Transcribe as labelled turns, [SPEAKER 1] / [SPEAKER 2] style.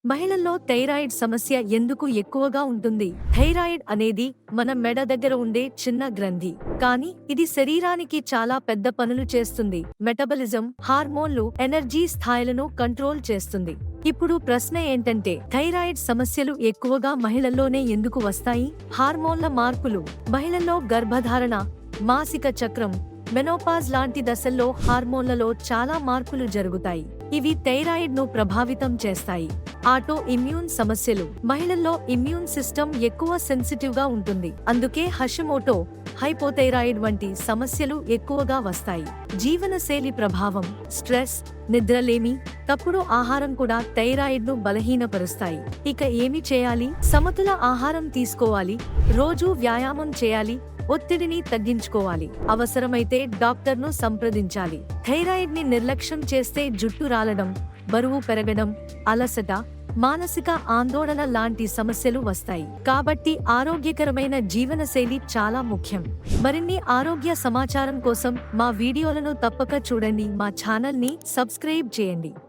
[SPEAKER 1] మహిళల్లో థైరాయిడ్ సమస్య ఎందుకు ఎక్కువగా ఉంటుంది? థైరాయిడ్ అనేది మన మెడ దగ్గర ఉండే చిన్న గ్రంథి. కానీ ఇది శరీరానికి చాలా పెద్ద పనులు చేస్తుంది. మెటబలిజం, హార్మోన్లు, ఎనర్జీ స్థాయిలను కంట్రోల్ చేస్తుంది. ఇప్పుడు ప్రశ్న ఏంటంటే, థైరాయిడ్ సమస్యలు ఎక్కువగా మహిళల్లోనే ఎందుకు వస్తాయి? హార్మోన్ల మార్పులు, మహిళల్లో గర్భధారణ, మాసిక చక్రం, మెనోపాజ్ లాంటి దశల్లో హార్మోన్లలో చాలా మార్పులు జరుగుతాయి. ఇవి థైరాయిడ్ ను ప్రభావితం చేస్తాయి. ఆటో ఇమ్యూన్ సమస్యలు, మహిళల్లో ఇమ్యూన్ సిస్టమ్ ఎక్కువ సెన్సిటివ్ గా ఉంటుంది. అందుకే హషిమోటో, హైపోథైరాయిడ్ వంటి సమస్యలు ఎక్కువగా వస్తాయి. జీవనశైలి ప్రభావం, స్ట్రెస్, నిద్రలేమి, తప్పుడు ఆహారం కూడా థైరాయిడ్ ను బలహీనపరుస్తాయి. ఇక ఏమి చేయాలి? సమతుల ఆహారం తీసుకోవాలి, రోజూ వ్యాయామం చేయాలి, ఒత్తిడిని తగ్గించుకోవాలి, అవసరమైతే డాక్టర్ను సంప్రదించాలి. థైరాయిడ్ ని నిర్లక్ష్యం చేస్తే జుట్టు రాలడం, బరువు పెరగడం, అలసట, మానసిక ఆందోళన లాంటి సమస్యలు వస్తాయి. కాబట్టి ఆరోగ్యకరమైన జీవనశైలి చాలా ముఖ్యం. మరిన్ని ఆరోగ్య సమాచారం కోసం మా వీడియోలను తప్పక చూడండి. మా ఛానల్ ని సబ్స్క్రైబ్ చేయండి.